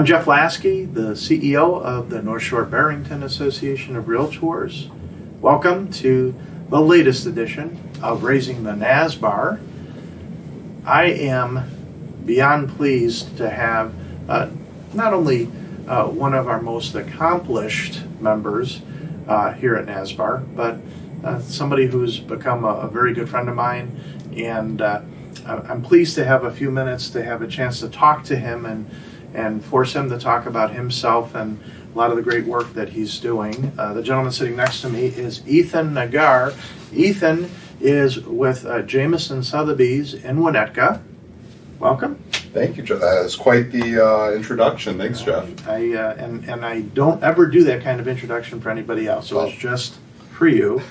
I'm Jeff Lasky, the CEO of the North Shore-Barrington Association of Realtors. Welcome to the latest edition of Raising the NSBAR. I am beyond pleased to have not only one of our most accomplished members here at NSBAR, but somebody who's become a very good friend of mine, and I'm pleased to have a few minutes to have a chance to talk to him and force him to talk about himself and a lot of the great work that he's doing. The gentleman sitting next to me is Ethan Nagar. Ethan is with Jameson Sotheby's in Winnetka. Welcome. Thank you, Jeff. That is quite the introduction. Thanks, Jeff. And I don't ever do that kind of introduction for anybody else. So it's just for you.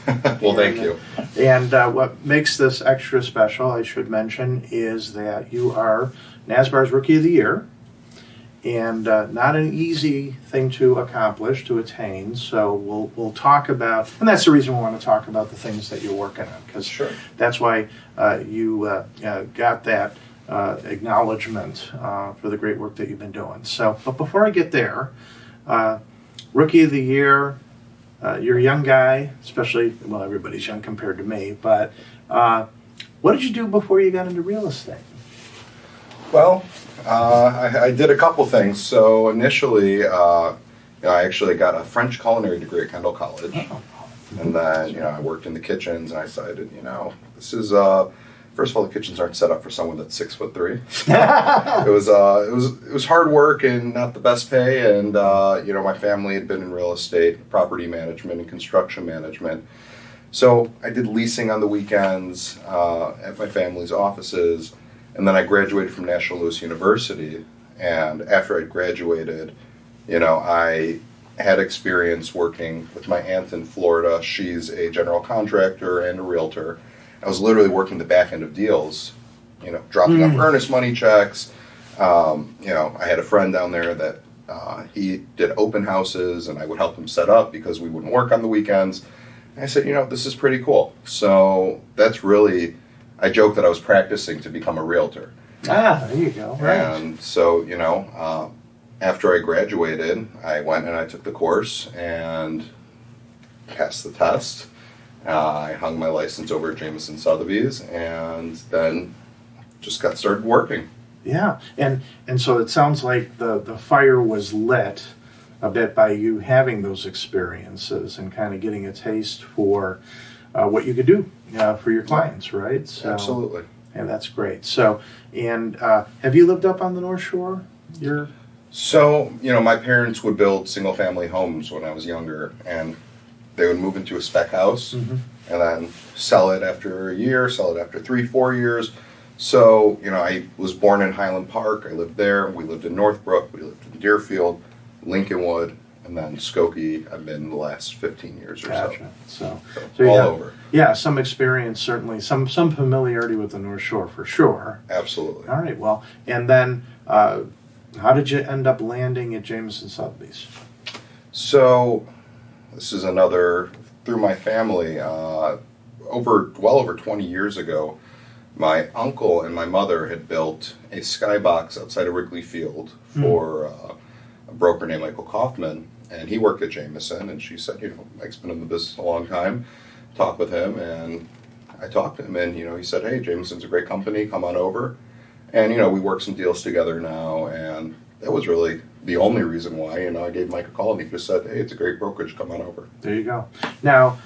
Well, thank you. And what makes this extra special, I should mention, is that you are NSBAR's Rookie of the Year. And not an easy thing to accomplish, to attain. So we'll talk about, and that's the reason we want to talk about the things that you're working on, because Sure. That's why you got that acknowledgement for the great work that you've been doing. So, but before I get there, Rookie of the Year, you're a young guy, especially, well, everybody's young compared to me, but what did you do before you got into real estate? Well, I did a couple things. So initially, I actually got a French culinary degree at Kendall College. Oh. And then, I worked in the kitchens, and I decided, this is, first of all, the kitchens aren't set up for someone that's 6'3". It was hard work and not the best pay. And, my family had been in real estate, property management, and construction management. So I did leasing on the weekends at my family's offices. And then I graduated from National Louis University, and after I graduated, I had experience working with my aunt in Florida. She's a general contractor and a realtor. I was literally working the back end of deals, dropping off earnest money checks. I had a friend down there that he did open houses, and I would help him set up because we wouldn't work on the weekends. And I said, this is pretty cool. So that's really... I joke that I was practicing to become a realtor. Ah, there you go. Right. And so, after I graduated, I went and I took the course and passed the test. I hung my license over at Jameson Sotheby's and then just got started working. Yeah, and so it sounds like the fire was lit a bit by you having those experiences and kind of getting a taste for what you could do for your clients, right? So, absolutely. And that's great. So, and have you lived up on the North Shore? So, my parents would build single-family homes when I was younger, and they would move into a spec house and then sell it after a year, sell it after 3-4 years. So, I was born in Highland Park. I lived there. We lived in Northbrook. We lived in Deerfield, Lincolnwood, and then Skokie. I've been the last 15 years or Gotcha. so all over. Yeah, some experience, certainly. Some familiarity with the North Shore, for sure. Absolutely. All right, well, and then how did you end up landing at Jameson Sotheby's? So, this is another, through my family, well over 20 years ago, my uncle and my mother had built a skybox outside of Wrigley Field for a broker named Michael Kaufman, and he worked at Jameson, and she said, Mike's been in the business a long time, talk with him, and I talked to him, and, he said, hey, Jameson's a great company, come on over, and, we work some deals together now, and that was really the only reason why, I gave Mike a call, and he just said, hey, it's a great brokerage, come on over. There you go. Now,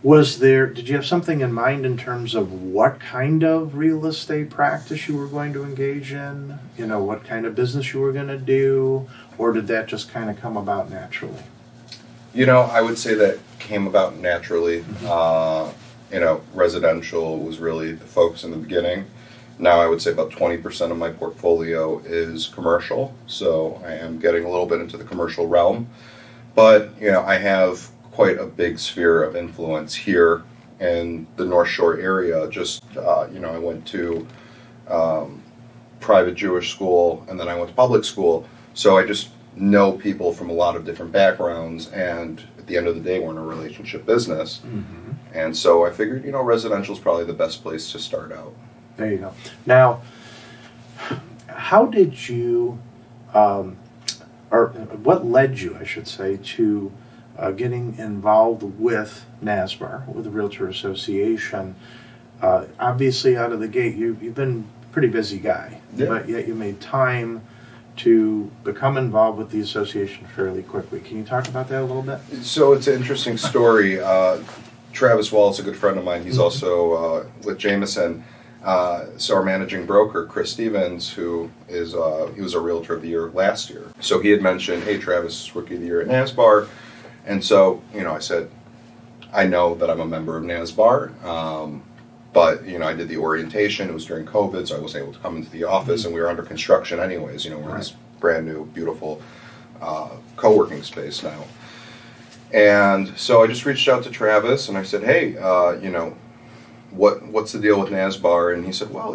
did you have something in mind in terms of what kind of real estate practice you were going to engage in? What kind of business you were going to do? Or did that just kind of come about naturally? I would say that came about naturally. Residential was really the focus in the beginning. Now I would say about 20% of my portfolio is commercial. So I am getting a little bit into the commercial realm. But, I have quite a big sphere of influence here in the North Shore area. Just, I went to private Jewish school, and then I went to public school. So I just know people from a lot of different backgrounds, and at the end of the day, we're in a relationship business. And so I figured, residential is probably the best place to start out. There you go. Now, how did you or what led you, I should say, to getting involved with NSBAR, with the Realtor Association? Obviously, out of the gate, you've been a pretty busy guy, but yet you made time to become involved with the association fairly quickly. Can you talk about that a little bit? So it's an interesting story. Travis Wallace, a good friend of mine, he's also with Jameson. So our managing broker, Chris Stevens, who is he was a Realtor of the Year last year. So he had mentioned, hey, Travis, Rookie of the Year at NSBAR. And so, I said, I know that I'm a member of NSBAR, but, I did the orientation. It was during COVID, so I wasn't able to come into the office, and we were under construction anyways. We're in this brand new, beautiful co-working space now. And so I just reached out to Travis, and I said, hey, what's the deal with NSBAR? And he said, well,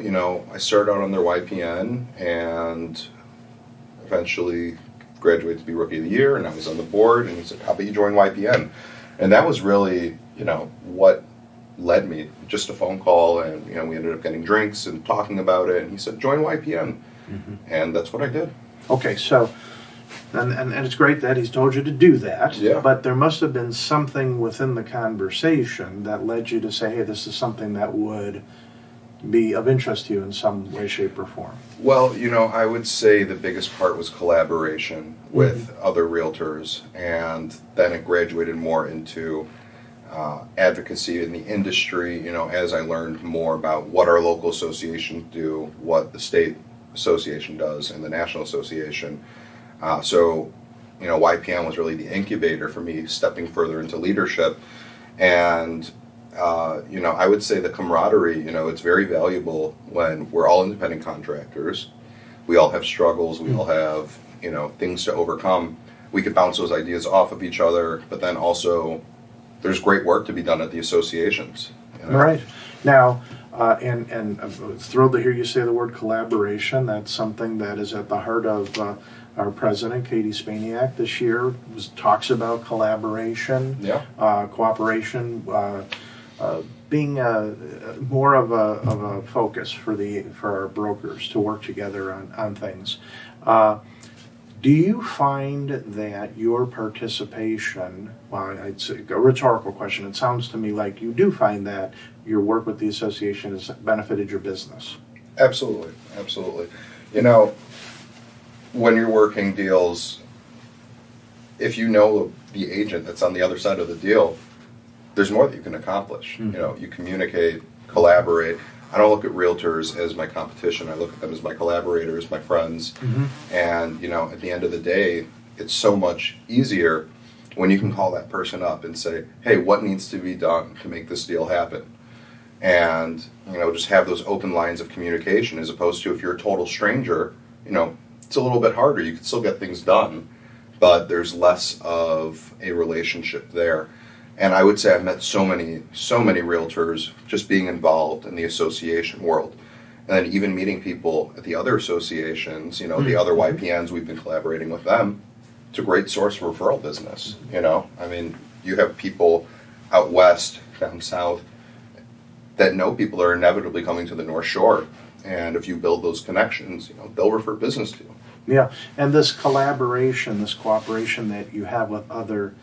I started out on their YPN and eventually graduated to be Rookie of the Year, and I was on the board. And he said, how about you join YPN? And that was really, what led me. Just a phone call, and we ended up getting drinks and talking about it. And he said, join YPN, and that's what I did. Okay, so. And it's great that he's told you to do that, Yeah. But there must have been something within the conversation that led you to say, hey, this is something that would be of interest to you in some way, shape, or form. Well, I would say the biggest part was collaboration with other realtors, and then it graduated more into advocacy in the industry, as I learned more about what our local associations do, what the state association does, and the national association. So, YPN was really the incubator for me stepping further into leadership. And, I would say the camaraderie, it's very valuable when we're all independent contractors. We all have struggles. We all have, things to overcome. We could bounce those ideas off of each other, but then also there's great work to be done at the associations. Right. Now, and I'm thrilled to hear you say the word collaboration. That's something that is at the heart of our president, Katie Spaniak, this year talks about collaboration, cooperation, being more of a focus for our brokers to work together on things. Do you find that your participation, well, I'd say a rhetorical question, it sounds to me like you do find that your work with the association has benefited your business? Absolutely. When you're working deals, if you know the agent that's on the other side of the deal, there's more that you can accomplish. You communicate, collaborate. I don't look at realtors as my competition. I look at them as my collaborators, my friends. And, at the end of the day, it's so much easier when you can call that person up and say, hey, what needs to be done to make this deal happen? And, just have those open lines of communication, as opposed to if you're a total stranger, it's a little bit harder. You can still get things done, but there's less of a relationship there. And I would say I've met so many realtors just being involved in the association world. And then even meeting people at the other associations, the other YPNs, we've been collaborating with them. It's a great source for referral business, you have people out west, down south, that know people are inevitably coming to the North Shore. And if you build those connections, they'll refer business to you. Yeah, and this collaboration, this cooperation that you have with other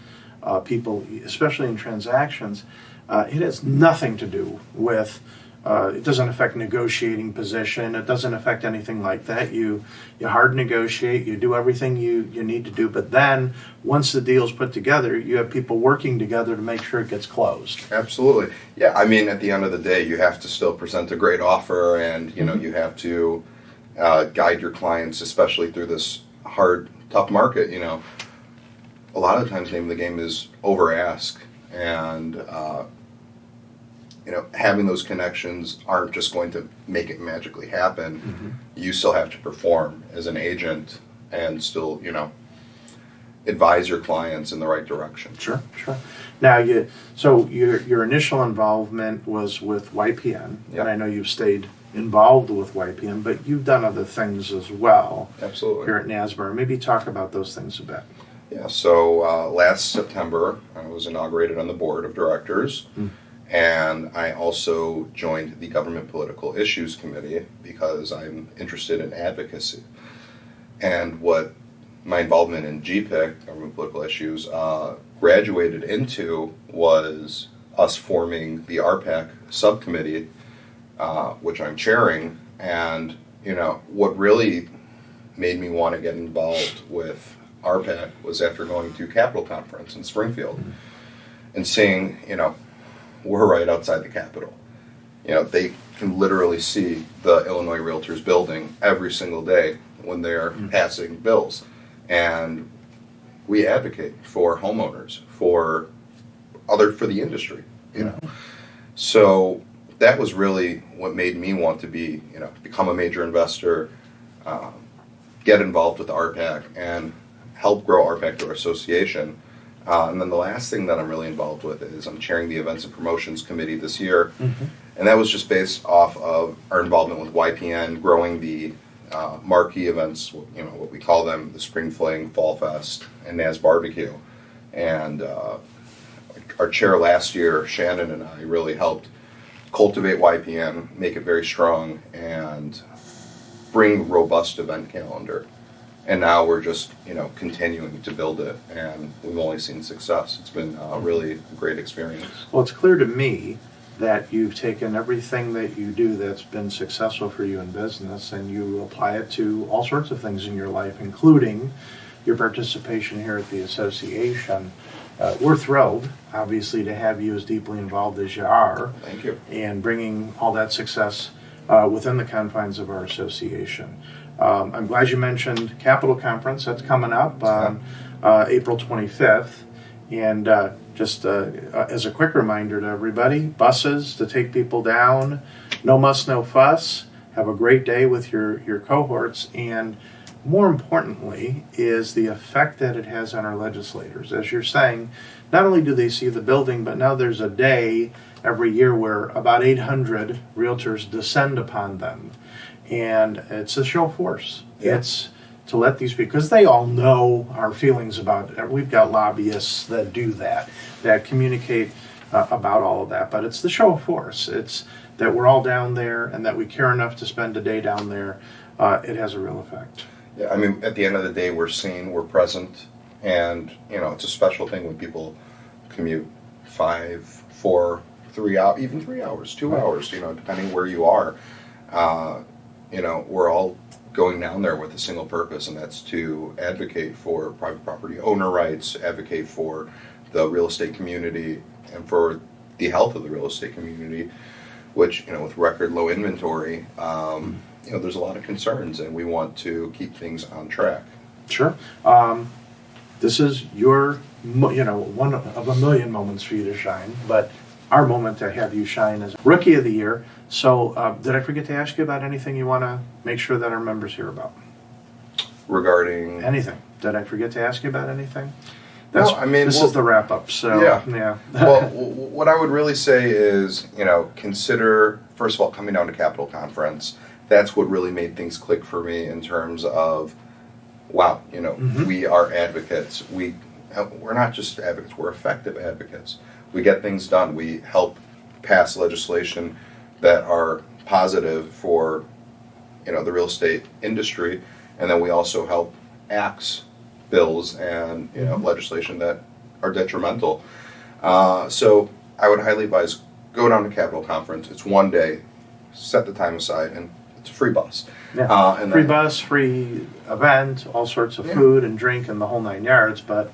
people, especially in transactions, it has nothing to do with, it doesn't affect negotiating position, it doesn't affect anything like that. You hard negotiate, you do everything you need to do, but then once the deal's put together, you have people working together to make sure it gets closed. Absolutely. Yeah, at the end of the day, you have to still present a great offer, and, you have to guide your clients, especially through this hard, tough market, A lot of times the name of the game is over ask, and having those connections aren't just going to make it magically happen. You still have to perform as an agent and still, advise your clients in the right direction. Sure. Now, your initial involvement was with YPN, and I know you've stayed involved with YPN, but you've done other things as well. Absolutely. Here at NSBAR. Maybe talk about those things a bit. Yeah, so last September, I was inaugurated on the board of directors, and I also joined the Government Political Issues Committee because I'm interested in advocacy. And what my involvement in GPIC, government political issues, graduated into was us forming the RPAC subcommittee, which I'm chairing. And, what really made me want to get involved with RPAC was after going to Capitol Conference in Springfield and seeing, we're right outside the Capitol. They can literally see the Illinois Realtors building every single day when they're passing bills. And we advocate for homeowners, for the industry, So that was really what made me want to be, become a major investor, get involved with the RPAC, and help grow RPAC to our association. And then the last thing that I'm really involved with is I'm chairing the Events and Promotions Committee this year. And that was just based off of our involvement with YPN, growing the marquee events, what we call them, the Spring Fling, Fall Fest, and NAS Barbecue. And our chair last year, Shannon, and I really helped cultivate YPN, make it very strong, and bring robust event calendar. And now we're just, continuing to build it, and we've only seen success. It's been really a great experience. Well, it's clear to me that you've taken everything that you do that's been successful for you in business and you apply it to all sorts of things in your life, including your participation here at the association. We're thrilled, obviously, to have you as deeply involved as you are. Thank you. And bringing all that success within the confines of our association. I'm glad you mentioned Capitol Conference. That's coming up on April 25th. And just as a quick reminder to everybody, buses to take people down, no muss, no fuss. Have a great day with your cohorts. And more importantly is the effect that it has on our legislators. As you're saying, not only do they see the building, but now there's a day every year where about 800 realtors descend upon them. And it's a show of force. Yeah. It's to let these people, because they all know our feelings about it. We've got lobbyists that do that communicate about all of that. But it's the show of force. It's that we're all down there and that we care enough to spend a day down there. It has a real effect. Yeah, I mean, at the end of the day, we're seen, we're present, and, it's a special thing when people commute 5, 4, 3 hours, even 3 hours, 2 hours, depending where you are. We're all going down there with a single purpose, and that's to advocate for private property owner rights, advocate for the real estate community, and for the health of the real estate community, which, with record low inventory, there's a lot of concerns, and we want to keep things on track. Sure. This is your, one of a million moments for you to shine, but our moment to have you shine as Rookie of the Year. So did I forget to ask you about anything you want to make sure that our members hear about? Regarding? Anything. Did I forget to ask you about anything? No, I mean, this is the wrap-up, so yeah. Well, what I would really say is, consider, first of all, coming down to Capitol Conference. That's what really made things click for me in terms of, wow, we are advocates. We're not just advocates, we're effective advocates. We get things done. We help pass legislation that are positive for, the real estate industry, and then we also help axe bills and legislation that are detrimental. So I would highly advise, go down to Capitol Conference. It's one day, set the time aside, and it's a free bus. Yeah. And free bus, free event, all sorts of food and drink and the whole 9 yards. But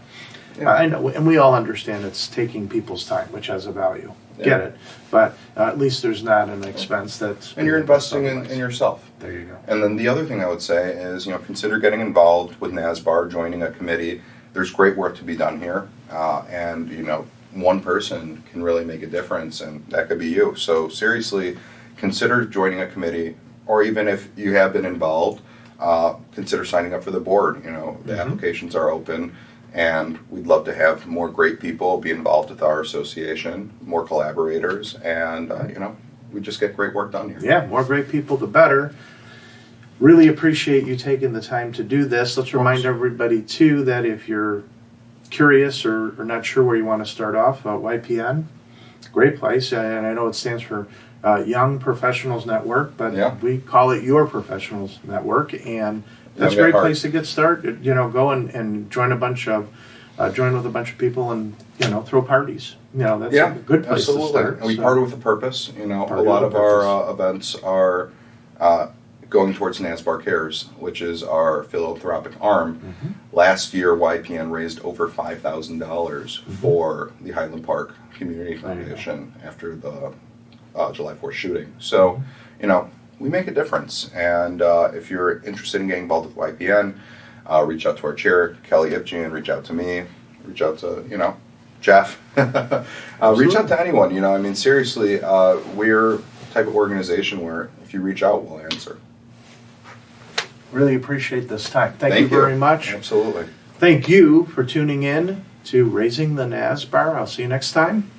I know, and we all understand it's taking people's time, which has a value. Get it. But at least there's not an expense that's... And you're investing in yourself. There you go. And then the other thing I would say is, consider getting involved with NSBAR, joining a committee. There's great work to be done here. And, one person can really make a difference, and that could be you. So seriously, consider joining a committee, or even if you have been involved, consider signing up for the board. The applications are open. And we'd love to have more great people be involved with our association, more collaborators, and, we just get great work done here. Yeah, more great people, the better. Really appreciate you taking the time to do this. Let's remind everybody, too, that if you're curious or not sure where you want to start off, YPN, great place. And I know it stands for Young Professionals Network, but we call it Your Professionals Network. And That's a young at great heart. place to get started. You know, go and join with a bunch of people and, you know, throw parties. You know, that's a good place absolutely. to start. And we partner with a purpose. You know, a Partner lot with of a our events are going towards NASBAR Cares, which is our philanthropic arm. Last year, YPN raised over $5,000 for the Highland Park Community Foundation after the July 4th shooting. So, you know, we make a difference. And if you're interested in getting involved with YPN, reach out to our chair, Kelly Ipjian, reach out to me, reach out to, you know, Jeff. Reach out to anyone, you know. I mean, seriously, we're the type of organization where if you reach out, we'll answer. Really appreciate this time. Thank you very much. Absolutely. Thank you for tuning in to Raising the NASBAR. I'll see you next time.